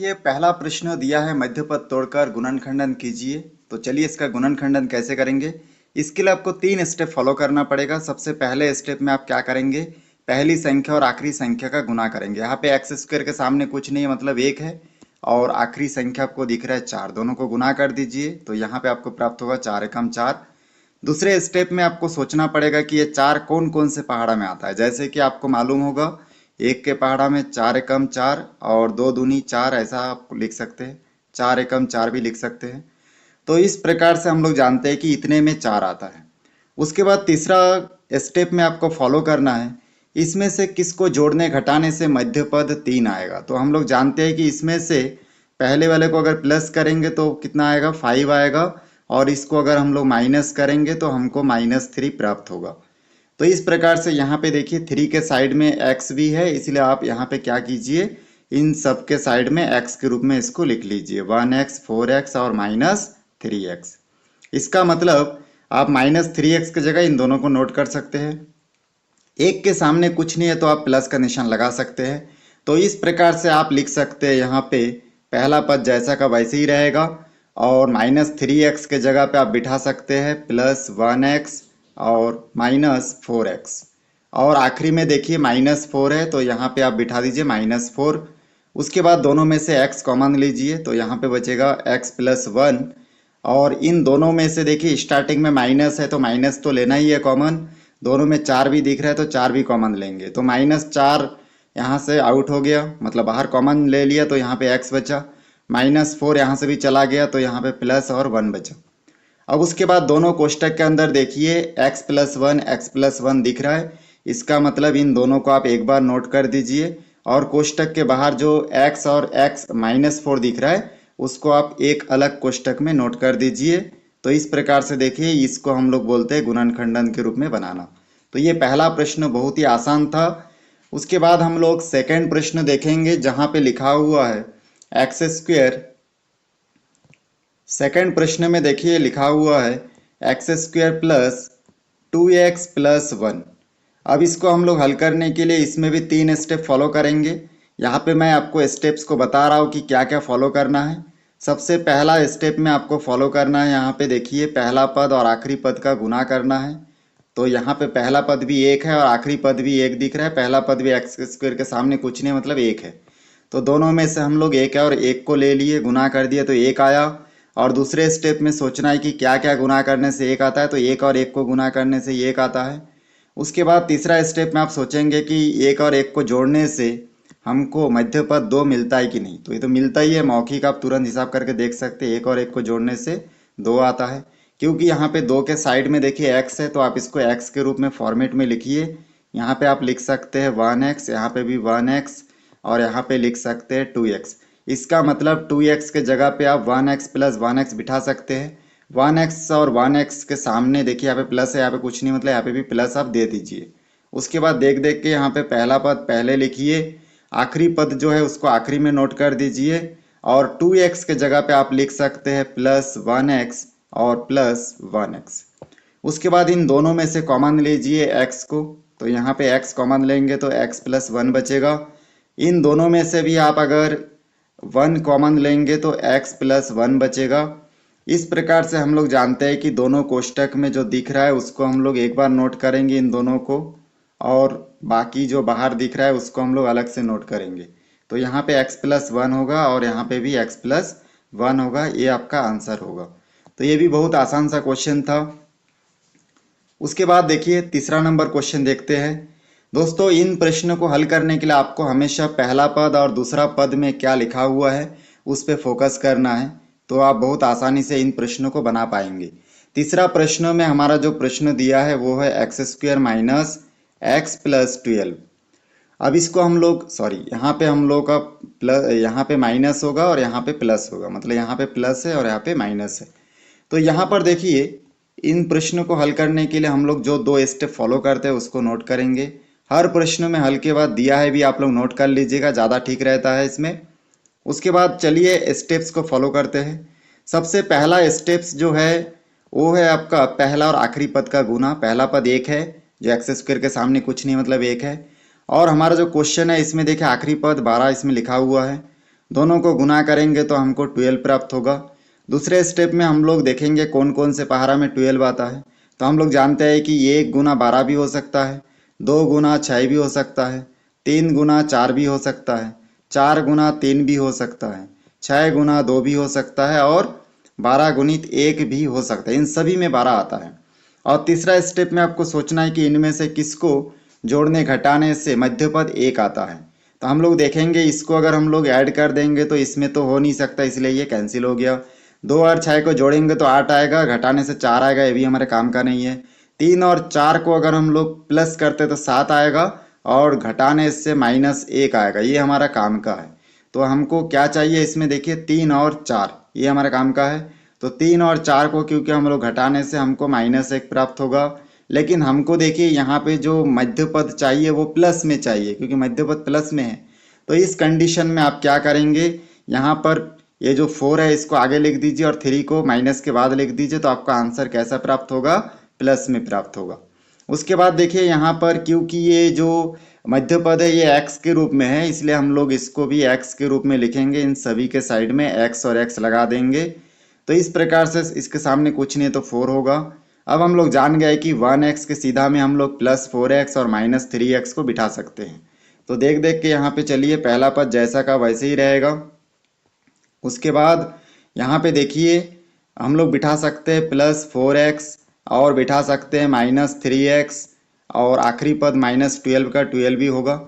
देखिए पहला प्रश्न दिया है मध्य पद तोड़कर गुणनखंडन कीजिए। तो चलिए इसका गुणनखंडन कैसे करेंगे। इसके लिए आपको 3 स्टेप फॉलो करना पड़ेगा। सबसे पहले स्टेप में आप क्या करेंगे, पहली संख्या और आखिरी संख्या का गुणा करेंगे। यहाँ पे एक्स स्क्वायर के सामने कुछ नहीं है मतलब 1 है, और आखिरी संख्या आपको दिख रहा है 4, दोनों को गुणा कर दीजिए तो यहाँ पे आपको प्राप्त होगा 4 एकम 4। दूसरे स्टेप में आपको सोचना पड़ेगा कि ये 4 कौन कौन से पहाड़ा में आता है। जैसे कि आपको मालूम होगा, 1 के पहाड़ा में 4 एकम 4 और 2 दूनी 4, ऐसा आप लिख सकते हैं। 4 एकम 4 भी लिख सकते हैं। तो इस प्रकार से हम लोग जानते हैं कि इतने में 4 आता है। उसके बाद तीसरा स्टेप में आपको फॉलो करना है, इसमें से किसको जोड़ने घटाने से मध्य पद 3 आएगा। तो हम लोग जानते हैं कि इसमें से पहले वाले को अगर प्लस करेंगे तो कितना आएगा, 5 आएगा, और इसको अगर हम लोग माइनस करेंगे तो हमको -3 प्राप्त होगा। तो इस प्रकार से यहाँ पे देखिए 3 के साइड में x भी है, इसलिए आप यहाँ पे क्या कीजिए, इन सब के साइड में x के रूप में इसको लिख लीजिए, 1x 4x और -3x। इसका मतलब आप -3x की जगह इन दोनों को नोट कर सकते हैं। एक के सामने कुछ नहीं है तो आप प्लस का निशान लगा सकते हैं। तो इस प्रकार से आप लिख सकते हैं, यहाँ पे पहला पद जैसा का वैसे ही रहेगा, और -3x के जगह पे आप बिठा सकते हैं +1x और -4x, और आखिरी में देखिए -4 है तो यहाँ पे आप बिठा दीजिए -4। उसके बाद दोनों में से x कॉमन लीजिए तो यहाँ पे बचेगा x+1, और इन दोनों में से देखिए स्टार्टिंग में माइनस है तो माइनस तो लेना ही है कॉमन। दोनों में 4 भी दिख रहा है तो 4 भी कॉमन लेंगे, तो -4 यहाँ से आउट हो गया, मतलब बाहर कॉमन ले लिया तो यहाँ पे x बचा। -4 यहाँ से भी चला गया तो यहाँ पे प्लस और 1 बचा। अब उसके बाद दोनों कोष्टक के अंदर देखिए x+1 दिख रहा है, इसका मतलब इन दोनों को आप एक बार नोट कर दीजिए, और कोष्टक के बाहर जो x और x-4 दिख रहा है उसको आप एक अलग कोष्टक में नोट कर दीजिए। तो इस प्रकार से देखिए इसको हम लोग बोलते हैं गुणनखंडन के रूप में बनाना। तो ये पहला प्रश्न बहुत ही आसान था। उसके बाद हम लोग सेकंड प्रश्न देखेंगे जहां पे लिखा हुआ है एक्स स्क्वायर। सेकंड प्रश्न में देखिए लिखा हुआ है x² + 2x+1। अब इसको हम लोग हल करने के लिए इसमें भी 3 स्टेप फॉलो करेंगे। यहाँ पे मैं आपको स्टेप्स को बता रहा हूँ कि क्या क्या फॉलो करना है। सबसे पहला स्टेप में आपको फॉलो करना है, यहाँ पे देखिए पहला पद और आखिरी पद का गुना करना है। तो यहाँ पे पहला पद भी 1 है और आखिरी पद भी 1 दिख रहा है। पहला पद भी x² के सामने कुछ नहीं मतलब 1 है, तो दोनों में से हम लोग 1 है और 1 को ले लिए, गुना कर दिए तो 1 आया। और दूसरे स्टेप में सोचना है कि क्या क्या गुना करने से 1 आता है, तो 1 और 1 को गुना करने से 1 आता है। उसके बाद तीसरा स्टेप में आप सोचेंगे कि 1 और 1 को जोड़ने से हमको मध्य पद 2 मिलता है कि नहीं। तो ये तो मिलता ही है, मौखिक आप तुरंत हिसाब करके देख सकते हैं, 1 और 1 को जोड़ने से 2 आता है। क्योंकि यहाँ पे 2 के साइड में देखिए x है तो आप इसको x के रूप में फॉर्मेट में लिखिए। यहाँ पे आप लिख सकते हैं 1x, यहाँ पे भी 1x, और यहाँ पे लिख सकते हैं 2x। इसका मतलब 2x के जगह पे आप 1x+1x बिठा सकते हैं। 1x और 1x के सामने देखिए यहाँ पे प्लस है, यहाँ पे कुछ नहीं मतलब यहाँ पे भी प्लस आप दे दीजिए। उसके बाद देख देख के यहाँ पे पहला पद पहले लिखिए, आखिरी पद जो है उसको आखिरी में नोट कर दीजिए, और 2x के जगह पे आप लिख सकते हैं +1x और +1x। उसके बाद इन दोनों में से कॉमन लीजिए x को, तो यहाँ पे x कॉमन लेंगे तो x+1 बचेगा। इन दोनों में से भी आप अगर 1 कॉमन लेंगे तो x+1 बचेगा। इस प्रकार से हम लोग जानते हैं कि दोनों कोष्टक में जो दिख रहा है उसको हम लोग एक बार नोट करेंगे इन दोनों को, और बाकी जो बाहर दिख रहा है उसको हम लोग अलग से नोट करेंगे। तो यहाँ पे x+1 होगा और यहाँ पे भी x+1 होगा, ये आपका आंसर होगा। तो ये भी बहुत आसान सा क्वेश्चन था। उसके बाद देखिए तीसरा नंबर क्वेश्चन देखते हैं। दोस्तों इन प्रश्नों को हल करने के लिए आपको हमेशा पहला पद और दूसरा पद में क्या लिखा हुआ है उस पर फोकस करना है, तो आप बहुत आसानी से इन प्रश्नों को बना पाएंगे। तीसरा प्रश्न में हमारा जो प्रश्न दिया है वो है x² - x+12। अब इसको हम लोग यहाँ पे हम लोग का प्लस, यहाँ पे माइनस होगा और यहाँ पे प्लस होगा, मतलब यहाँ पे प्लस है और यहाँ पे माइनस है। तो यहाँ पर देखिए इन प्रश्नों को हल करने के लिए हम लोग जो 2 स्टेप फॉलो करते हैं उसको नोट करेंगे। हर प्रश्न में हल के बाद दिया है भी आप लोग नोट कर लीजिएगा, ज़्यादा ठीक रहता है इसमें। उसके बाद चलिए स्टेप्स को फॉलो करते हैं। सबसे पहला स्टेप्स जो है वो है आपका पहला और आखिरी पद का गुना। पहला पद 1 है जो x² के सामने कुछ नहीं मतलब 1 है, और हमारा जो क्वेश्चन है इसमें देखिए आखिरी पद 12 इसमें लिखा हुआ है। दोनों को गुना करेंगे तो हमको 12 प्राप्त होगा। दूसरे स्टेप में हम लोग देखेंगे कौन कौन से पहाड़ा में 12 आता है। तो हम लोग जानते हैं कि 1 गुना 12 भी हो सकता है, 2 गुना 6 भी हो सकता है, 3 गुना 4 भी हो सकता है, 4 गुना 3 भी हो सकता है, 6 गुना 2 भी हो सकता है और 12 गुणित 1 भी हो सकता है। इन सभी में 12 आता है। और तीसरा स्टेप में आपको सोचना है कि इनमें से किसको जोड़ने घटाने से मध्य पद 1 आता है। तो हम लोग देखेंगे इसको अगर हम लोग ऐड कर देंगे तो इसमें तो हो नहीं सकता, इसलिए ये कैंसिल हो गया। 2 और 6 को जोड़ेंगे तो 8 आएगा, घटाने से 4 आएगा, ये भी हमारे काम का नहीं है। 3 और 4 को अगर हम लोग प्लस करते तो 7 आएगा और घटाने से -1 आएगा, ये हमारा काम का है। तो हमको क्या चाहिए इसमें, देखिए 3 और 4, ये हमारे काम का है। तो 3 और 4 को क्योंकि हम लोग घटाने से हमको -1 प्राप्त होगा। लेकिन हमको देखिए यहाँ पे जो मध्य पद चाहिए वो प्लस में चाहिए, क्योंकि मध्य पद प्लस में है। तो इस कंडीशन में आप क्या करेंगे, यहाँ पर ये जो 4 है इसको आगे लिख दीजिए और 3 को माइनस के बाद लिख दीजिए, तो आपका आंसर कैसा प्राप्त होगा, प्लस में प्राप्त होगा। उसके बाद देखिए यहाँ पर क्योंकि ये जो मध्य पद है ये x के रूप में है, इसलिए हम लोग इसको भी x के रूप में लिखेंगे। इन सभी के साइड में x और x लगा देंगे। तो इस प्रकार से इसके सामने कुछ नहीं तो 4 होगा। अब हम लोग जान गए कि 1x के सीधा में हम लोग +4x और -3x को बिठा सकते हैं। तो देख देख के यहाँ पे चलिए, पहला पद जैसा का वैसे ही रहेगा। उसके बाद यहाँ पे देखिए हम लोग बिठा सकते हैं +4x और बिठा सकते हैं -3x और आखिरी पद -12 का 12 भी होगा।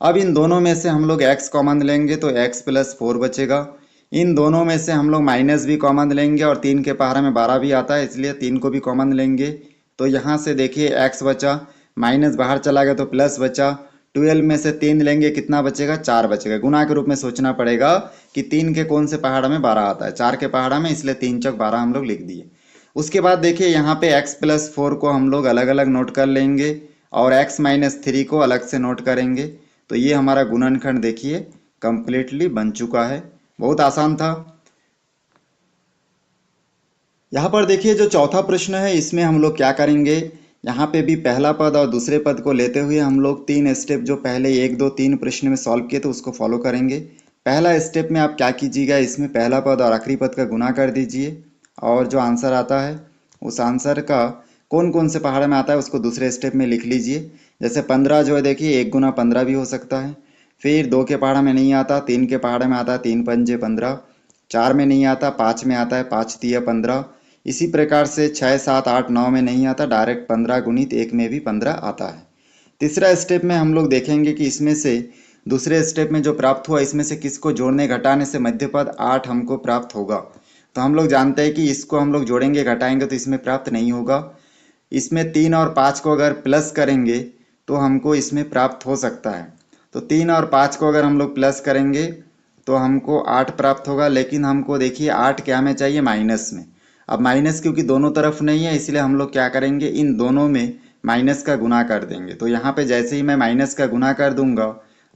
अब इन दोनों में से हम लोग x कॉमन लेंगे तो x + 4 बचेगा। इन दोनों में से हम लोग माइनस भी कॉमन लेंगे और 3 के पहाड़ा में 12 भी आता है, इसलिए 3 को भी कॉमन लेंगे। तो यहाँ से देखिए x बचा, माइनस बाहर चला गया तो प्लस बचा। 12 में से 3 लेंगे, कितना बचेगा, 4 बचेगा। गुना के रूप में सोचना पड़ेगा कि 3 के कौन से पहाड़ा में 12 आता है, 4 के पहाड़ा में, इसलिए 3 चौक 12 हम लोग लिख दिए। उसके बाद देखिए यहाँ पे x + 4 को हम लोग अलग अलग नोट कर लेंगे और x - 3 को अलग से नोट करेंगे। तो ये हमारा गुणनखंड देखिए कंप्लीटली बन चुका है, बहुत आसान था। यहाँ पर देखिए जो चौथा प्रश्न है इसमें हम लोग क्या करेंगे, यहाँ पे भी पहला पद और दूसरे पद को लेते हुए हम लोग 3 स्टेप जो पहले 1 2 3 प्रश्न में सॉल्व किए तो उसको फॉलो करेंगे। पहला स्टेप में आप क्या कीजिएगा, इसमें पहला पद और आखिरी पद का गुना कर दीजिए और जो आंसर आता है उस आंसर का कौन कौन से पहाड़ में आता है उसको दूसरे स्टेप में लिख लीजिए। जैसे 15 जो है देखिए 1 गुना 15 भी हो सकता है। फिर 2 के पहाड़ा में नहीं आता, 3 के पहाड़े में आता है, 3 पंजे 15। 4 में नहीं आता, 5 में आता है, 5 तिया 15। इसी प्रकार से 6 7 8 9 में नहीं आता, डायरेक्ट 15 गुणित 1 में भी 15 आता है। तीसरा स्टेप में हम लोग देखेंगे कि इसमें से दूसरे स्टेप में जो प्राप्त हुआ इसमें से किसको जोड़ने घटाने से मध्य पद 8 हमको प्राप्त होगा। तो हम लोग जानते हैं कि इसको हम लोग जोड़ेंगे घटाएंगे तो इसमें प्राप्त नहीं होगा। इसमें 3 और 5 को अगर प्लस करेंगे तो हमको इसमें प्राप्त हो सकता है। तो 3 और 5 को अगर हम लोग प्लस करेंगे तो हमको 8 प्राप्त होगा, लेकिन हमको देखिए 8 क्या में चाहिए, माइनस में। अब माइनस क्योंकि दोनों तरफ नहीं है इसलिए हम लोग क्या करेंगे, इन दोनों में माइनस का गुना कर देंगे। तो यहाँ पे जैसे ही मैं माइनस का गुना कर दूंगा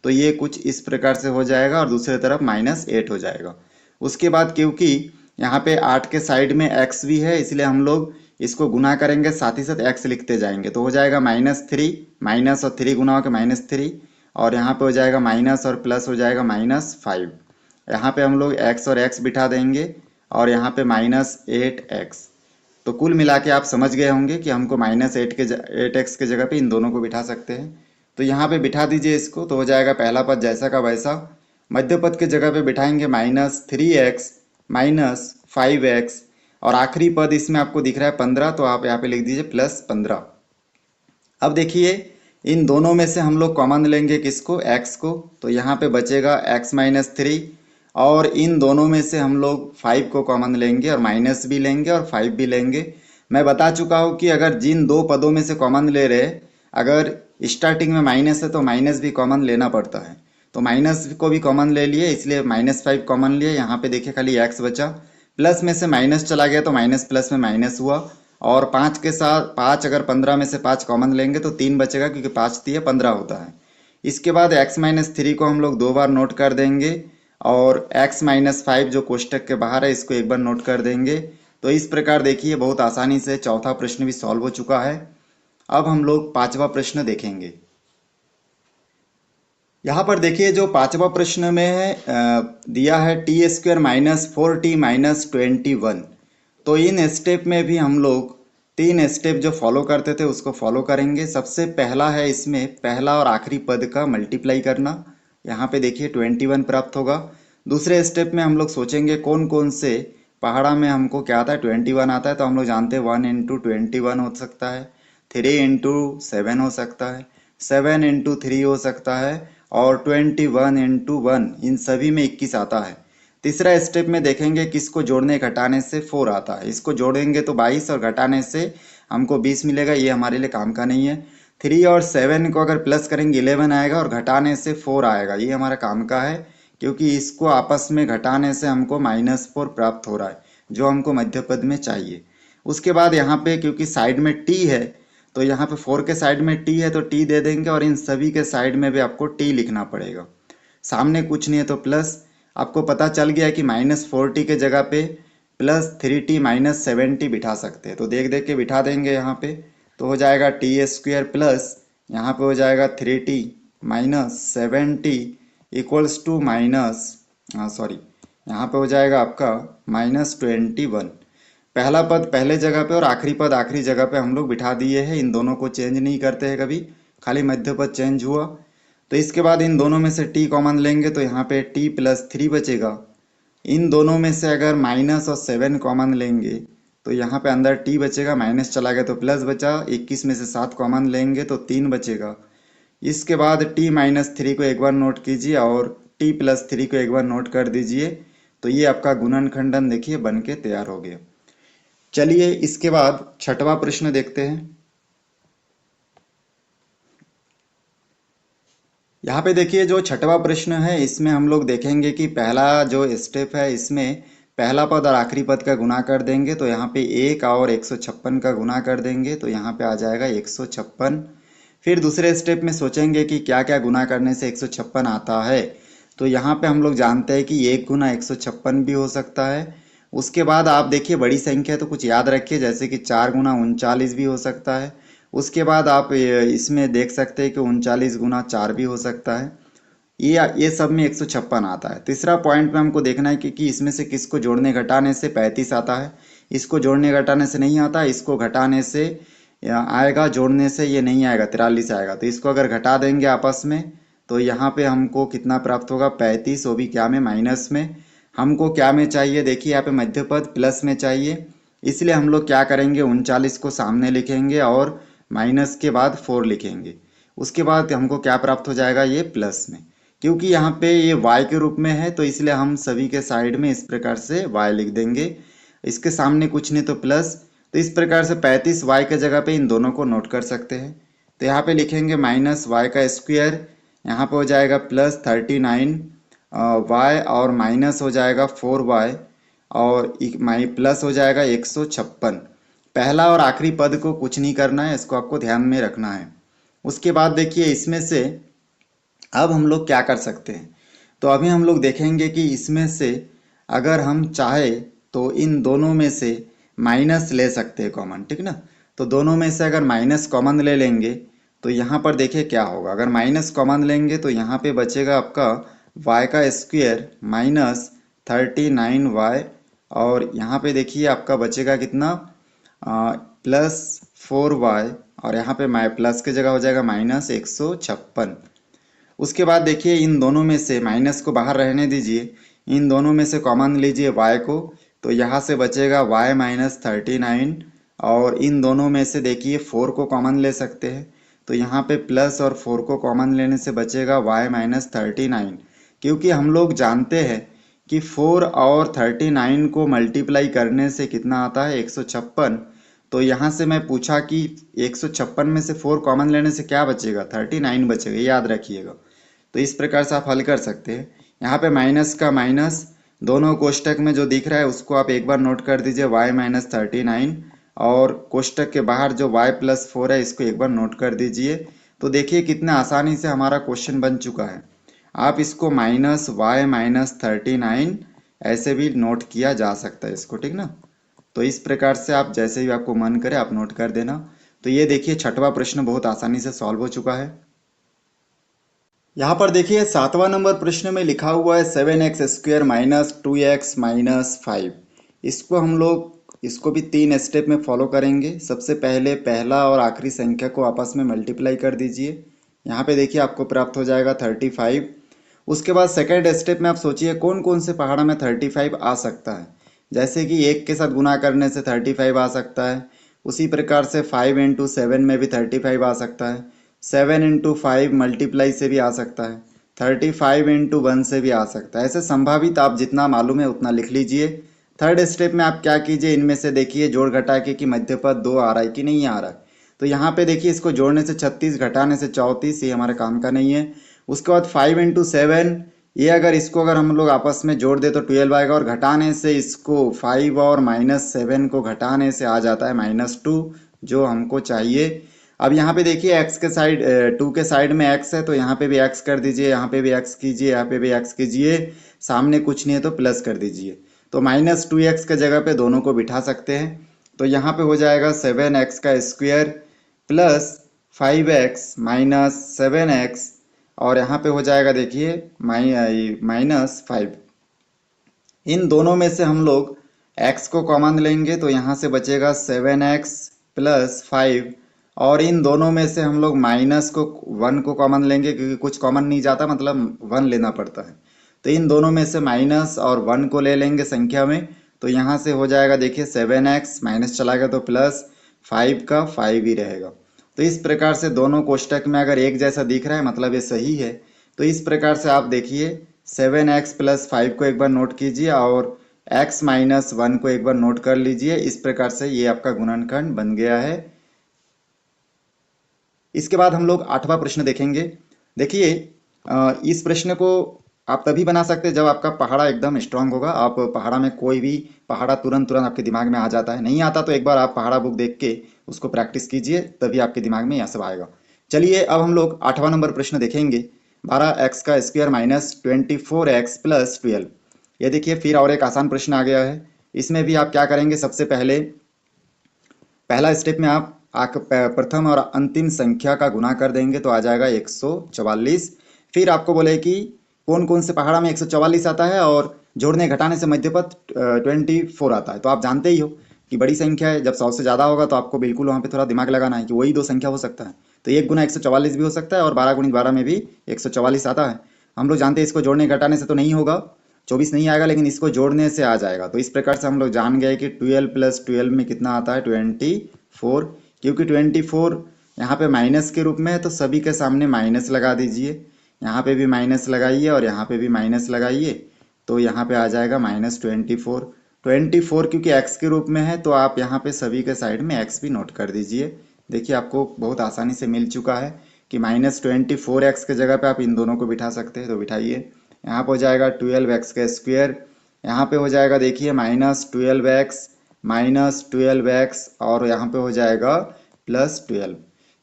तो ये कुछ इस प्रकार से हो जाएगा और दूसरी तरफ -8 हो जाएगा। उसके बाद क्योंकि यहाँ पे 8 के साइड में x भी है इसलिए हम लोग इसको गुना करेंगे, साथ ही साथ x लिखते जाएंगे। तो हो जाएगा -3, माइनस और 3 गुना होकर -3 और यहाँ पे हो जाएगा माइनस और प्लस हो जाएगा -5। यहाँ पे हम लोग x और x बिठा देंगे और यहाँ पे -8x। तो कुल मिला के आप समझ गए होंगे कि हमको -8x के जगह पे इन दोनों को बिठा सकते हैं। तो यहाँ पे बिठा दीजिए इसको, तो हो जाएगा पहला पद जैसा का वैसा। मध्य पद के जगह पे बिठाएंगे -3x -5x और आखिरी पद इसमें आपको दिख रहा है 15, तो आप यहाँ पे लिख दीजिए +15। अब देखिए इन दोनों में से हम लोग कॉमन लेंगे किसको, x को। तो यहाँ पे बचेगा x - 3 और इन दोनों में से हम लोग 5 को कॉमन लेंगे और माइनस भी लेंगे और 5 भी लेंगे। मैं बता चुका हूँ कि अगर जिन दो पदों में से कॉमन ले रहे, अगर स्टार्टिंग में माइनस है तो माइनस भी कॉमन लेना पड़ता है। तो माइनस को भी कॉमन ले लिए इसलिए -5 कॉमन लिए। यहाँ पे देखिए खाली x बचा, प्लस में से माइनस चला गया तो माइनस प्लस में माइनस हुआ और 5 के साथ 5 अगर 15 में से 5 कॉमन लेंगे तो 3 बचेगा क्योंकि 5 तिया 15 होता है। इसके बाद x - 3 को हम लोग 2 बार नोट कर देंगे और x - 5 जो कोष्टक के बाहर है इसको 1 बार नोट कर देंगे। तो इस प्रकार देखिए बहुत आसानी से चौथा प्रश्न भी सॉल्व हो चुका है। अब हम लोग पांचवा प्रश्न देखेंगे। यहाँ पर देखिए जो पांचवा प्रश्न में है दिया है T square minus 4t minus 21। तो इन स्टेप में भी हम लोग तीन स्टेप जो फॉलो करते थे उसको फॉलो करेंगे। सबसे पहला है इसमें पहला और आखिरी पद का मल्टीप्लाई करना। यहाँ पे देखिए 21 प्राप्त होगा। दूसरे स्टेप में हम लोग सोचेंगे कौन कौन से पहाड़ा में हमको क्या आता है 21 आता है। तो हम लोग जानते हैं 1 इंटू 21 हो सकता है, 3 इंटू 7 हो सकता है, 7 इंटू 3 हो सकता है और 21 इंटू 1 इन सभी में 21 आता है। तीसरा स्टेप में देखेंगे किसको जोड़ने घटाने से 4 आता है। इसको जोड़ेंगे तो 22 और घटाने से हमको 20 मिलेगा, ये हमारे लिए काम का नहीं है। 3 और 7 को अगर प्लस करेंगे 11 आएगा और घटाने से 4 आएगा, ये हमारा काम का है क्योंकि इसको आपस में घटाने से हमको -4 प्राप्त हो रहा है जो हमको मध्य पद में चाहिए। उसके बाद यहाँ पे क्योंकि साइड में टी है तो यहाँ पे 4 के साइड में टी है तो टी दे देंगे और इन सभी के साइड में भी आपको टी लिखना पड़ेगा। सामने कुछ नहीं है तो प्लस, आपको पता चल गया कि -4t के जगह पे +3t -7t बिठा सकते हैं। तो देख देख के बिठा देंगे यहाँ पे। तो हो जाएगा टी स्क्वायर प्लस यहाँ पे हो जाएगा 3t -7t इक्वल्स टू यहाँ पे हो जाएगा आपका -21। पहला पद पहले जगह पे और आखिरी पद आखिरी जगह पे हम लोग बिठा दिए हैं। इन दोनों को चेंज नहीं करते हैं कभी, खाली मध्य पद चेंज हुआ। तो इसके बाद इन दोनों में से t कॉमन लेंगे तो यहाँ पे t + 3 बचेगा। इन दोनों में से अगर माइनस और 7 कॉमन लेंगे तो यहाँ पे अंदर t बचेगा, माइनस चला गया तो प्लस बचा। 21 में से 7 कॉमन लेंगे तो 3 बचेगा। इसके बाद t - 3 को एक बार नोट कीजिए और t + 3 को एक बार नोट कर दीजिए। तो ये आपका गुणनखंडन देखिए बन के तैयार हो गया। चलिए इसके बाद छठवां प्रश्न देखते हैं। यहाँ पे देखिए जो छठवां प्रश्न है इसमें हम लोग देखेंगे कि पहला जो स्टेप है इसमें पहला पद और आखिरी पद का गुणा कर देंगे तो यहाँ पे 1 और 156 का गुणा कर देंगे तो यहाँ पे आ जाएगा 156। फिर दूसरे स्टेप में सोचेंगे कि क्या क्या गुणा करने से 156 आता है। तो यहाँ पे हम लोग जानते हैं कि 1 गुना 156 भी हो सकता है। उसके बाद आप देखिए बड़ी संख्या तो कुछ याद रखिए, जैसे कि 4 गुना 39 भी हो सकता है। उसके बाद आप इसमें देख सकते हैं कि 39 गुना 4 भी हो सकता है। ये सब में 156 आता है। तीसरा पॉइंट में हमको देखना है कि इसमें से किसको जोड़ने घटाने से 35 आता है। इसको जोड़ने घटाने से नहीं आता, इसको घटाने से आएगा, जोड़ने से ये नहीं आएगा, 43 आएगा। तो इसको अगर घटा देंगे आपस में तो यहाँ पे हमको कितना प्राप्त होगा 35, वो भी क्या में माइनस में। हमको क्या में चाहिए, देखिए यहाँ पे मध्य पद प्लस में चाहिए, इसलिए हम लोग क्या करेंगे 39 को सामने लिखेंगे और माइनस के बाद 4 लिखेंगे। उसके बाद हमको क्या प्राप्त हो जाएगा ये प्लस में। क्योंकि यहाँ पे ये y के रूप में है तो इसलिए हम सभी के साइड में इस प्रकार से y लिख देंगे, इसके सामने कुछ नहीं तो प्लस। तो इस प्रकार से 35 y के जगह पे इन दोनों को नोट कर सकते हैं। तो यहाँ पे लिखेंगे -y², यहाँ पे हो जाएगा +39 y और माइनस हो जाएगा 4y और प्लस हो जाएगा 156। पहला और आखिरी पद को कुछ नहीं करना है, इसको आपको ध्यान में रखना है। उसके बाद देखिए इसमें से अब हम लोग क्या कर सकते हैं। तो अभी हम लोग देखेंगे कि इसमें से अगर हम चाहे तो इन दोनों में से माइनस ले सकते हैं कॉमन, ठीक ना। तो दोनों में से अगर माइनस कॉमन ले लेंगे तो यहाँ पर देखिए क्या होगा। अगर माइनस कॉमन लेंगे तो यहाँ पे बचेगा आपका y² -39y और यहाँ पे देखिए आपका बचेगा कितना +4y और यहाँ पे प्लस की जगह हो जाएगा -156। उसके बाद देखिए इन दोनों में से माइनस को बाहर रहने दीजिए, इन दोनों में से कॉमन लीजिए y को, तो यहाँ से बचेगा y -39 और इन दोनों में से देखिए 4 को कॉमन ले सकते हैं। तो यहाँ पे प्लस और 4 को कॉमन लेने से बचेगा y -39। क्योंकि हम लोग जानते हैं कि 4 और 39 को मल्टीप्लाई करने से कितना आता है 156। तो यहाँ से मैं पूछा कि 156 में से 4 कॉमन लेने से क्या बचेगा 39 बचेगा, ये याद रखिएगा। तो इस प्रकार से आप हल कर सकते हैं। यहाँ पे माइनस का माइनस दोनों कोष्टक में जो दिख रहा है उसको आप एक बार नोट कर दीजिए y -39 और कोष्टक के बाहर जो y +4 है इसको एक बार नोट कर दीजिए। तो देखिए कितना आसानी से हमारा क्वेश्चन बन चुका है। आप इसको -y -39 ऐसे भी नोट किया जा सकता है इसको, ठीक ना। तो इस प्रकार से आप जैसे भी आपको मन करे आप नोट कर देना। तो ये देखिए छठवां प्रश्न बहुत आसानी से सॉल्व हो चुका है। यहाँ पर देखिए 7वां नंबर प्रश्न में लिखा हुआ है 7x² माइनस 2x माइनस 5। इसको भी 3 स्टेप में फॉलो करेंगे। सबसे पहले पहला और आखिरी संख्या को आपस में मल्टीप्लाई कर दीजिए। यहाँ पे देखिए आपको प्राप्त हो जाएगा 35। उसके बाद सेकेंड स्टेप में आप सोचिए कौन कौन से पहाड़ा में 35 आ सकता है। जैसे कि 1 के साथ गुना करने से 35 आ सकता है। उसी प्रकार से 5 इंटू 7 में भी 35 आ सकता है। 7 इंटू 5 मल्टीप्लाई से भी आ सकता है। 35 इंटू 1 से भी आ सकता है। ऐसे संभावित आप जितना मालूम है उतना लिख लीजिए। थर्ड स्टेप में आप क्या कीजिए, इनमें से देखिए जोड़ घटा के कि मध्य पद 2 आ रहा है कि नहीं आ रहा है। तो यहाँ पे देखिए इसको जोड़ने से 36, घटाने से 34, ये हमारे काम का नहीं है। उसके बाद 5 इंटू 7, ये अगर हम लोग आपस में जोड़ दे तो 12 आएगा, और घटाने से इसको 5 और -7 को घटाने से आ जाता है -2, जो हमको चाहिए। अब यहाँ पे देखिए x के साइड 2 के साइड में x है, तो यहाँ पे भी x कर दीजिए, यहाँ पे भी x कीजिए, यहाँ पे भी x कीजिए। सामने कुछ नहीं है तो प्लस कर दीजिए। तो -2x के जगह पे दोनों को बिठा सकते हैं। तो यहाँ पे हो जाएगा 7x का square plus 5x minus 7x, और यहाँ पे हो जाएगा देखिए -5। इन दोनों में से हम लोग x को कॉमन लेंगे तो यहाँ से बचेगा 7x प्लस 5, और इन दोनों में से हम लोग माइनस को 1 को कॉमन लेंगे, क्योंकि कुछ कॉमन नहीं जाता, मतलब 1 लेना पड़ता है। तो इन दोनों में से माइनस और 1 को ले लेंगे संख्या में। तो यहाँ से हो जाएगा देखिए 7x, माइनस चला गया तो प्लस 5 का 5 ही रहेगा। तो इस प्रकार से दोनों कोष्टक में अगर एक जैसा दिख रहा है मतलब ये सही है। तो इस प्रकार से आप देखिए 7x प्लस 5 को एक बार नोट कीजिए और x माइनस 1 को एक बार नोट कर लीजिए। इस प्रकार से ये आपका गुणनखंड बन गया है। इसके बाद हम लोग 8वां प्रश्न देखेंगे। देखिए इस प्रश्न को आप तभी बना सकते हैं जब आपका पहाड़ा एकदम स्ट्रांग होगा। आप पहाड़ा में कोई भी पहाड़ा तुरंत तुरंत आपके दिमाग में आ जाता है, नहीं आता तो एक बार आप पहाड़ा बुक देख के उसको प्रैक्टिस कीजिए, तभी आपके दिमाग में यह सब आएगा। चलिए अब हम लोग 8वां नंबर प्रश्न देखेंगे। 12x का स्क्वायर माइनस 24x प्लस 12। ये देखिए फिर और एक आसान प्रश्न आ गया है। इसमें भी आप क्या करेंगे, सबसे पहले पहला स्टेप में आप प्रथम और अंतिम संख्या का गुना कर देंगे तो आ जाएगा 144। फिर आपको बोले कि कौन कौन से पहाड़ा में 144 आता है, और जोड़ने घटाने से मध्यपद 24 आता है। तो आप जानते ही हो कि बड़ी संख्या है, जब 100 से ज़्यादा होगा तो आपको बिल्कुल वहाँ पे थोड़ा दिमाग लगाना है कि वही दो संख्या हो सकता है। तो 1 गुना 144 भी हो सकता है, और 12 गुणित 12 में भी 144 आता है। हम लोग जानते हैं इसको जोड़ने घटाने से तो नहीं होगा, 24 नहीं आएगा, लेकिन इसको जोड़ने से आ जाएगा। तो इस प्रकार से हम लोग जान गए कि 12 प्लस 12 में कितना आता है, 24। क्योंकि 24 यहाँ पे माइनस के रूप में है तो सभी के सामने माइनस लगा दीजिए। यहाँ पे भी माइनस लगाइए और यहाँ पे भी माइनस लगाइए, तो यहाँ पे आ जाएगा -24। 24 क्योंकि x के रूप में है तो आप यहाँ पे सभी के साइड में x भी नोट कर दीजिए। देखिए आपको बहुत आसानी से मिल चुका है कि -24x के जगह पे आप इन दोनों को बिठा सकते हैं, तो बिठाइए। यहाँ पे हो जाएगा 12x का स्क्वायर, यहाँ पे हो जाएगा देखिए -12x, और यहाँ पे हो जाएगा +12।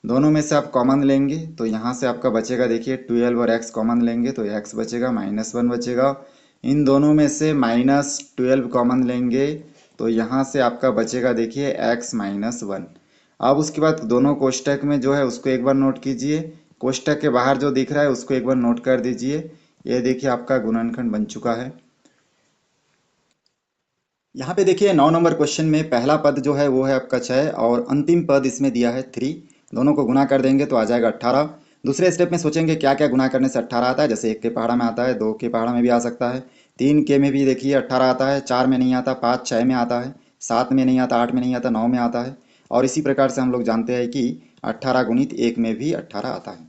दोनों में से आप कॉमन लेंगे तो यहाँ से आपका बचेगा देखिए 12 और x कॉमन लेंगे तो x बचेगा, -1 बचेगा। इन दोनों में से -12 कॉमन लेंगे तो यहाँ से आपका बचेगा देखिए x -1। अब उसके बाद दोनों कोष्टक में जो है उसको एक बार नोट कीजिए, कोष्टक के बाहर जो दिख रहा है उसको एक बार नोट कर दीजिए। ये देखिए आपका गुणनखंड बन चुका है। यहाँ पे देखिए 9 नंबर क्वेश्चन में पहला पद जो है वो है आपका 6, और अंतिम पद इसमें दिया है 3। दोनों को गुना कर देंगे तो आ जाएगा 18। दूसरे स्टेप में सोचेंगे क्या क्या गुना करने से 18 आता है। जैसे 1 के पहाड़ा में आता है, 2 के पहाड़ा में भी आ सकता है, 3 के में भी देखिए 18 आता है, 4 में नहीं आता, 5 6 में आता है, 7 में नहीं आता, 8 में नहीं आता, 9 में आता है। और इसी प्रकार से हम लोग जानते हैं कि 18 गुणित 1 में भी 18 आता है।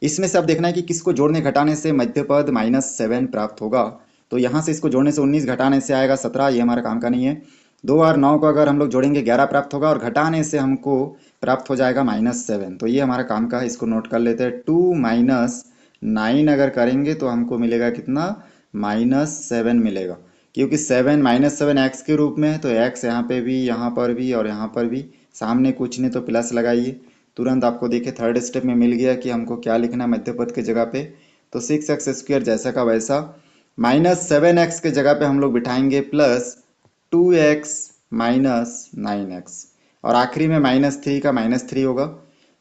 इसमें से अब देखना है कि किसको जोड़ने घटाने से मध्य पद -7 प्राप्त होगा। तो यहाँ से इसको जोड़ने से 19, घटाने से आएगा 17, ये हमारा काम का नहीं है। 2 और 9 को अगर हम लोग जोड़ेंगे 11 प्राप्त होगा, और घटाने से हमको प्राप्त हो जाएगा -7, तो ये हमारा काम का है। इसको नोट कर लेते हैं। 2 -9 अगर करेंगे तो हमको मिलेगा कितना, -7 मिलेगा। क्योंकि 7 -7 एक्स के रूप में है तो एक्स यहाँ पे भी, यहाँ पर भी और यहाँ पर भी, सामने कुछ नहीं तो प्लस लगाइए। तुरंत आपको देखिए थर्ड स्टेप में मिल गया कि हमको क्या लिखना है मध्य पद के जगह पे। तो 6x² जैसा का वैसा, -7x के जगह पे हम लोग बिठाएंगे +2x -9x, और आखिरी में -3 का -3 होगा।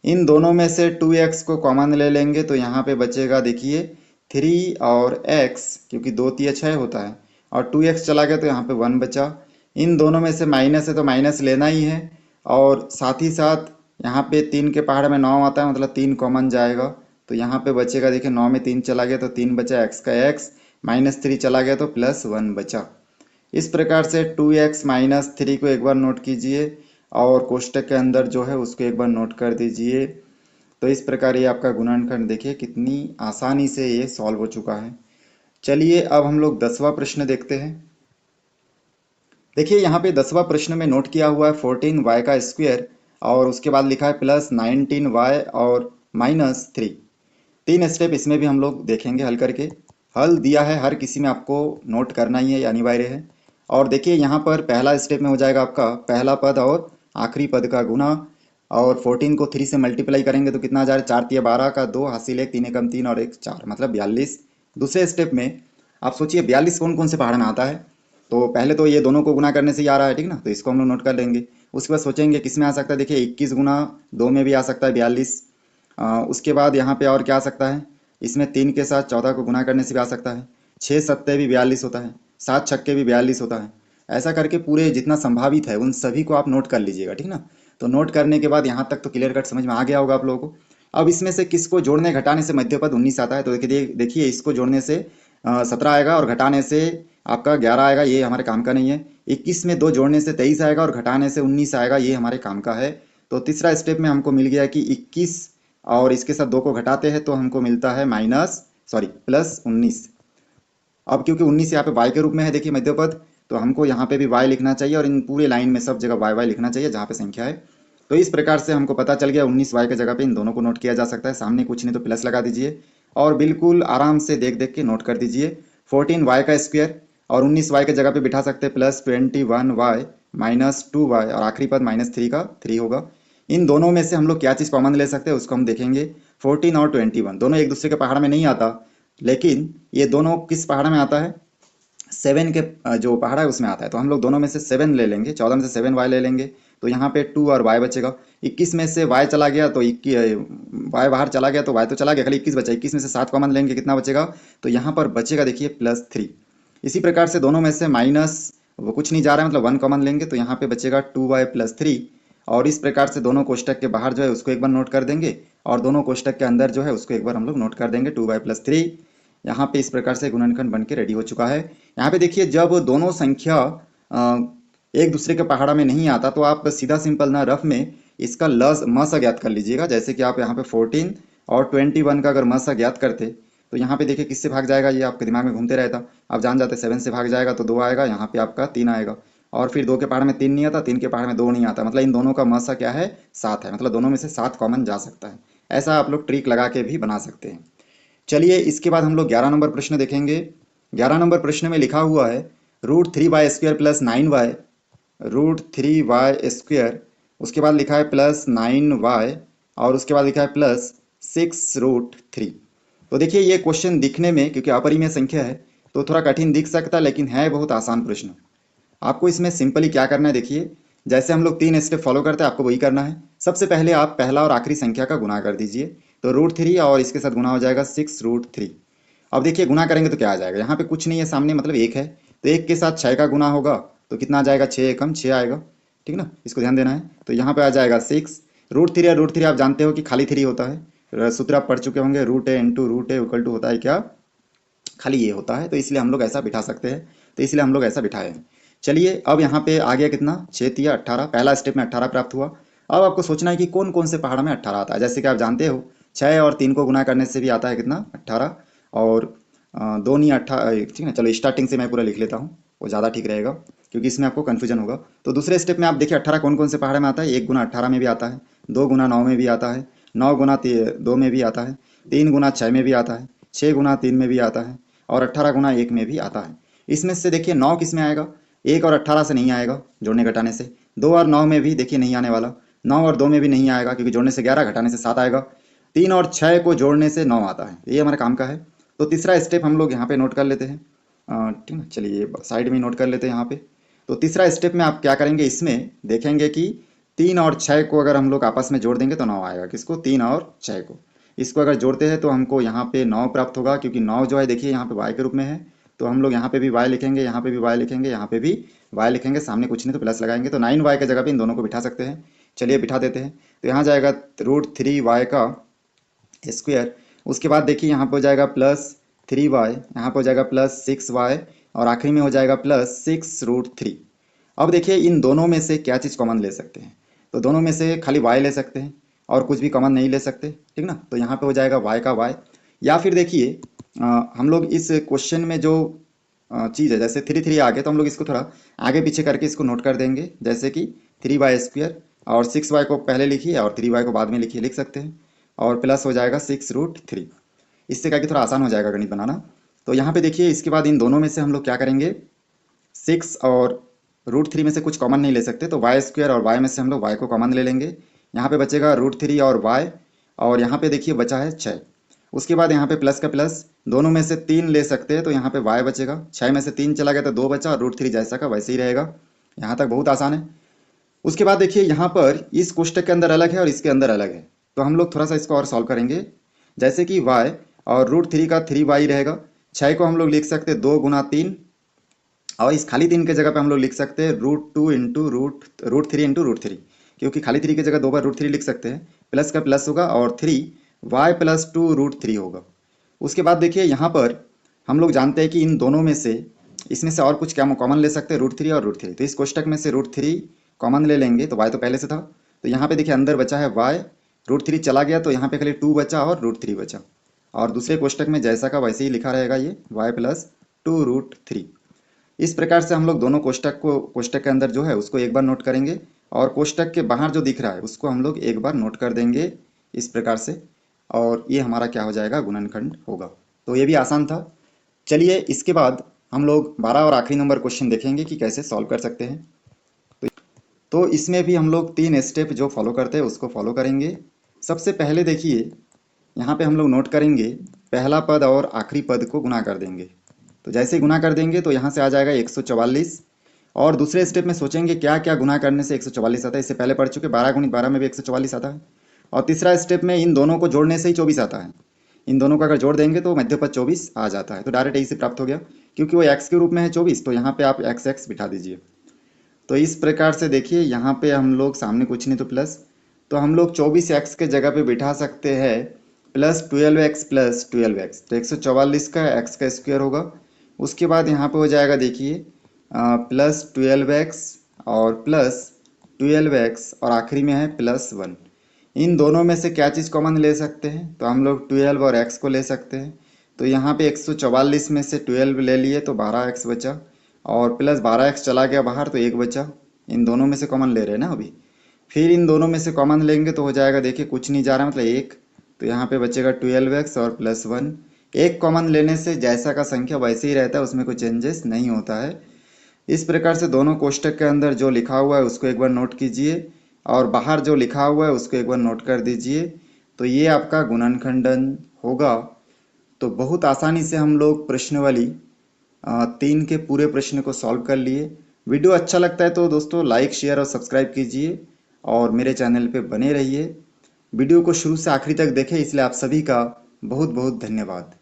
इन दोनों में से 2x को कॉमन ले लेंगे तो यहाँ पे बचेगा देखिए 3 और x, क्योंकि 2 तिया 6 होता है, और 2x चला गया तो यहाँ पे 1 बचा। इन दोनों में से माइनस है तो माइनस लेना ही है, और साथ ही साथ यहाँ पे 3 के पहाड़ में 9 आता है, मतलब 3 कॉमन जाएगा तो यहाँ पे बचेगा देखिए 9 में 3 चला गया तो 3 बचा, x का x, -3 चला गया तो +1 बचा। इस प्रकार से 2x माइनस 3 को एक बार नोट कीजिए और कोष्टक के अंदर जो है उसको एक बार नोट कर दीजिए। तो इस प्रकार ये आपका गुणनखंड देखिए कितनी आसानी से ये सॉल्व हो चुका है। चलिए अब हम लोग 10वां प्रश्न देखते हैं। देखिए यहाँ पे 10वां प्रश्न में नोट किया हुआ है 14y का स्क्वायर, और उसके बाद लिखा है +19y और -3। 3 स्टेप इसमें भी हम लोग देखेंगे हल करके। हल दिया है, हर किसी में आपको नोट करना ही है, ये अनिवार्य है। और देखिए यहाँ पर पहला स्टेप में हो जाएगा आपका पहला पद और आखिरी पद का गुना, और 14 को 3 से मल्टीप्लाई करेंगे तो कितना आ जाएगा, 4 तिया 12 का 2 हासिल 1, 3 एकम 3 और 1 4, मतलब 42। दूसरे स्टेप में आप सोचिए 42 कौन कौन से पहाड़ में आता है। तो पहले तो ये दोनों को गुना करने से ही आ रहा है, ठीक ना, तो इसको हम लोग नोट कर लेंगे। उसके बाद सोचेंगे किस में आ सकता है, देखिए 21 गुना 2 में भी आ सकता है 42। उसके बाद यहाँ पे और क्या आ सकता है, इसमें 3 के साथ 14 को गुना करने से भी आ सकता है, 6 सत्ते भी 42 होता है, 7 छक्के भी 42 होता है। ऐसा करके पूरे जितना संभावित है उन सभी को आप नोट कर लीजिएगा, ठीक ना। तो नोट करने के बाद यहाँ तक तो क्लियर कट समझ में आ गया होगा आप लोगों को। अब इसमें से किसको जोड़ने घटाने से मध्य पद 19 आता है, तो देखिए इसको जोड़ने से 17 आएगा और घटाने से आपका 11 आएगा, ये हमारे काम का नहीं है। 21 में 2 जोड़ने से 23 आएगा और घटाने से 19 आएगा, ये हमारे काम का है। तो तीसरा स्टेप में हमको मिल गया कि 21 और इसके साथ 2 को घटाते हैं तो हमको मिलता है +19। अब क्योंकि 19 यहाँ पे y के रूप में है देखिए मध्य पद, तो हमको यहाँ पे भी y लिखना चाहिए और इन पूरे लाइन में सब जगह y लिखना चाहिए जहाँ पे संख्या है। तो इस प्रकार से हमको पता चल गया 19y के जगह पे इन दोनों को नोट किया जा सकता है। सामने कुछ नहीं तो प्लस लगा दीजिए और बिल्कुल आराम से देख देख के नोट कर दीजिए। 14y का स्क्वायर और 19y के जगह पे बिठा सकते हैं +21y -2y और आखिरी पद -3 का 3 होगा। इन दोनों में से हम लोग क्या चीज़ कॉमन ले सकते हैं उसको हम देखेंगे। 14 और 21 दोनों एक दूसरे के पहाड़ में नहीं आता, लेकिन ये दोनों किस पहाड़ में आता है, 7 के जो पहाड़ है उसमें आता है। तो हम लोग दोनों में से 7 ले लेंगे, 14 में से 7y ले लेंगे तो यहाँ पे 2 और y बचेगा। 21 में से y चला गया तो y बाहर चला गया तो y तो चला गया, खाली 21 बचा। 21 में से 7 कॉमन लेंगे, कितना बचेगा, तो यहाँ पर बचेगा देखिए +3। इसी प्रकार से दोनों में से माइनस वो कुछ नहीं जा रहा है, मतलब 1 कॉमन लेंगे तो यहाँ पे बचेगा 2y +3। और इस प्रकार से दोनों कोष्टक के बाहर जो है उसको एक बार नोट कर देंगे और दोनों कोष्टक के अंदर जो है उसको एक बार हम लोग नोट कर देंगे 2y +3। यहाँ पे इस प्रकार से गुणनखंड बन के रेडी हो चुका है। यहाँ पे देखिए जब दोनों संख्या एक दूसरे के पहाड़ा में नहीं आता तो आप सीधा सिंपल ना रफ में इसका म सा ज्ञात कर लीजिएगा। जैसे कि आप यहाँ पे 14 और 21 का अगर म सा ज्ञात करते तो यहाँ पे देखिए किससे भाग जाएगा, ये आपके दिमाग में घूमते रहता, आप जान जाते 7 से भाग जाएगा तो 2 आएगा, यहाँ पे आपका 3 आएगा। और फिर 2 के पहाड़ में 3 नहीं आता, 3 के पहाड़ में 2 नहीं आता, मतलब इन दोनों का म सा क्या है, 7 है, मतलब दोनों में से 7 कॉमन जा सकता है। ऐसा आप लोग ट्रिक लगा के भी बना सकते हैं। चलिए इसके बाद हम लोग 11 नंबर प्रश्न देखेंगे। 11 नंबर प्रश्न में लिखा हुआ है √3y² + 9y, √3y², उसके बाद लिखा है +9y और उसके बाद लिखा है +6√3। तो देखिए ये क्वेश्चन दिखने में क्योंकि अपरिमेय संख्या है तो थोड़ा कठिन दिख सकता है, लेकिन है बहुत आसान प्रश्न। आपको इसमें सिंपली क्या करना है, देखिए जैसे हम लोग 3 स्टेप फॉलो करते हैं आपको वही करना है। सबसे पहले आप पहला और आखिरी संख्या का गुना कर दीजिए, तो √3 और इसके साथ गुना हो जाएगा 6√3। अब देखिए गुना करेंगे तो क्या आ जाएगा, यहाँ पे कुछ नहीं है सामने, मतलब 1 है तो 1 के साथ 6 का गुना होगा तो कितना आ जाएगा, 6 एकम 6 आएगा, ठीक ना, इसको ध्यान देना है। तो यहाँ पे आ जाएगा 6 √3 और √3 आप जानते हो कि खाली 3 होता है, सूत्र आप पढ़ चुके होंगे, √a × √a = होता है क्या, खाली ये होता है, तो इसलिए हम लोग ऐसा बिठा सकते हैं, तो इसलिए हम लोग ऐसा बिठाए हैं। चलिए अब यहाँ पे आ गया कितना, 6 तिया 18, पहला स्टेप में 18 प्राप्त हुआ। अब आपको सोचना है कि कौन कौन से पहाड़ में 18 आता है। जैसे कि आप जानते हो 6 और 3 को गुना करने से भी आता है कितना, 18, और 2 नहीं 18, ठीक है। चलो स्टार्टिंग से मैं पूरा लिख लेता हूँ, वो ज़्यादा ठीक रहेगा क्योंकि इसमें आपको कन्फ्यूजन होगा। तो दूसरे स्टेप में आप देखिए 18 कौन कौन से पहाड़ में आता है, 1 गुना 18 में भी आता है, 2 गुना 9 में भी आता है, 9 गुना 2 में भी आता है, 3 गुना 6 में भी आता है, 6 गुना 3 में भी आता है और 18 गुना 1 में भी आता है। इसमें से देखिए 9 किस में आएगा, 1 और 18 से नहीं आएगा जोड़ने घटाने से, 2 और 9 में भी देखिए नहीं आने वाला, 9 और 2 में भी नहीं आएगा क्योंकि जोड़ने से 11 घटाने से 7 आएगा, 3 और 6 को जोड़ने से 9 आता है, ये हमारे काम का है। तो तीसरा स्टेप हम लोग यहाँ पे नोट कर लेते हैं, ठीक है। चलिए साइड में नोट कर लेते हैं यहाँ पे। तो तीसरा स्टेप में आप क्या करेंगे, इसमें देखेंगे कि 3 और 6 को अगर हम लोग आपस में जोड़ देंगे तो 9 आएगा। किसको? 3 और 6 को। इसको अगर जोड़ते हैं तो हमको यहाँ पे 9 प्राप्त होगा, क्योंकि 9 जो है देखिए यहाँ पे y के रूप में है, तो हम लोग यहाँ पे भी y लिखेंगे, यहाँ पे भी y लिखेंगे, यहाँ पे भी y लिखेंगे, सामने कुछ नहीं तो प्लस लगाएंगे, तो 9y के जगह पे इन दोनों को बिठा सकते हैं। चलिए बिठा देते हैं। तो यहाँ जाएगा √3y का स्क्वायर। उसके बाद देखिए यहाँ पे हो जाएगा +3y, यहाँ पे हो जाएगा +6y, और आखिरी में हो जाएगा +6√3। अब देखिए इन दोनों में से क्या चीज़ कॉमन ले सकते हैं? तो दोनों में से खाली y ले सकते हैं और कुछ भी कॉमन नहीं ले सकते, ठीक ना। तो यहाँ पे हो जाएगा y का y, या फिर देखिए हम लोग इस क्वेश्चन में जो चीज़ है, जैसे 3 आ गए तो हम लोग इसको थोड़ा आगे पीछे करके इसको नोट कर देंगे, जैसे कि 3y² और 6y को पहले लिखिए और 3y को बाद में लिखिए, लिख सकते हैं, और प्लस हो जाएगा 6√3। इससे क्या कि थोड़ा आसान हो जाएगा गणित बनाना। तो यहाँ पे देखिए इसके बाद इन दोनों में से हम लोग क्या करेंगे, 6 और √3 में से कुछ कॉमन नहीं ले सकते, तो y² और y में से हम लोग y को कॉमन ले लेंगे। यहाँ पे बचेगा √3 और y, और यहाँ पे देखिए बचा है 6। उसके बाद यहाँ पे प्लस का प्लस, दोनों में से 3 ले सकते हैं, तो यहाँ पे y बचेगा, 6 में से 3 चला गया तो 2 बचा, और √3 जैसा का वैसे ही रहेगा। यहाँ तक बहुत आसान है। उसके बाद देखिए यहाँ पर इस कोष्टक के अंदर अलग है और इसके अंदर अलग है, तो हम लोग थोड़ा सा इसको और सॉल्व करेंगे। जैसे कि y और √3 का 3y रहेगा, 6 को हम लोग लिख सकते हैं 2 गुना 3, और इस खाली 3 के जगह पे हम लोग लिख सकते हैं √2 इंटू √3 इंटू √3, क्योंकि खाली 3 की जगह 2 बार √3 लिख सकते हैं। प्लस का प्लस होगा और 3y + 2 √3 होगा। उसके बाद देखिए यहाँ पर हम लोग जानते हैं कि इन दोनों में से, इसमें से और कुछ क्या कॉमन ले सकते हैं, √3 और √3, तो इस कोष्टक में से √3 कॉमन ले लेंगे, तो y तो पहले से था, तो यहाँ पे देखिए अंदर बचा है y, √3 चला गया तो यहाँ पे खाली 2 बचा और √3 बचा, और दूसरे कोष्टक में जैसा का वैसे ही लिखा रहेगा ये y + 2 √3। इस प्रकार से हम लोग दोनों कोष्टक के अंदर जो है उसको एक बार नोट करेंगे, और कोष्टक के बाहर जो दिख रहा है उसको हम लोग एक बार नोट कर देंगे इस प्रकार से, और ये हमारा क्या हो जाएगा, गुणनखंड होगा। तो ये भी आसान था। चलिए इसके बाद हम लोग 12 और आखिरी नंबर क्वेश्चन देखेंगे कि कैसे सॉल्व कर सकते हैं। तो इसमें भी हम लोग 3 स्टेप जो फॉलो करते हैं उसको फॉलो करेंगे। सबसे पहले देखिए यहाँ पे हम लोग नोट करेंगे, पहला पद और आखिरी पद को गुणा कर देंगे। तो जैसे ही गुणा कर देंगे तो यहाँ से आ जाएगा 144, और दूसरे स्टेप में सोचेंगे क्या क्या गुणा करने से 144 आता है। इससे पहले पढ़ चुके 12 × 12 में भी 144 आता है, और तीसरा स्टेप में इन दोनों को जोड़ने से ही 24 आता है। इन दोनों को अगर जोड़ देंगे तो मध्यपद 24 आ जाता है, तो डायरेक्ट यही से प्राप्त हो गया, क्योंकि वो x के रूप में है 24, तो यहाँ पे आप x बिठा दीजिए। तो इस प्रकार से देखिए यहाँ पे हम लोग सामने कुछ नहीं तो प्लस, तो हम लोग 24x के जगह पे बिठा सकते हैं +12x + 12x, तो 144 का x का स्क्वायर होगा। उसके बाद यहाँ पे हो जाएगा देखिए +12x और +12x, और आखिरी में है +1। इन दोनों में से क्या चीज़ कॉमन ले सकते हैं, तो हम लोग 12 और x को ले सकते हैं। तो यहाँ पे 144 में से 12 ले लिए तो 12x बचा, और +12x चला गया बाहर तो 1 बचा। इन दोनों में से कॉमन ले रहे हैं ना अभी। फिर इन दोनों में से कॉमन लेंगे तो हो जाएगा देखिए कुछ नहीं जा रहा, मतलब 1, तो यहाँ पे बचेगा 12x और +1। एक कॉमन लेने से जैसा का संख्या वैसे ही रहता है, उसमें कोई चेंजेस नहीं होता है। इस प्रकार से दोनों कोष्टक के अंदर जो लिखा हुआ है उसको एक बार नोट कीजिए, और बाहर जो लिखा हुआ है उसको एक बार नोट कर दीजिए। तो ये आपका गुणनखंडन होगा। तो बहुत आसानी से हम लोग प्रश्नावली 3 के पूरे प्रश्न को सॉल्व कर लिए। वीडियो अच्छा लगता है तो दोस्तों लाइक, शेयर और सब्सक्राइब कीजिए, और मेरे चैनल पे बने रहिए। वीडियो को शुरू से आखिरी तक देखें, इसलिए आप सभी का बहुत बहुत धन्यवाद।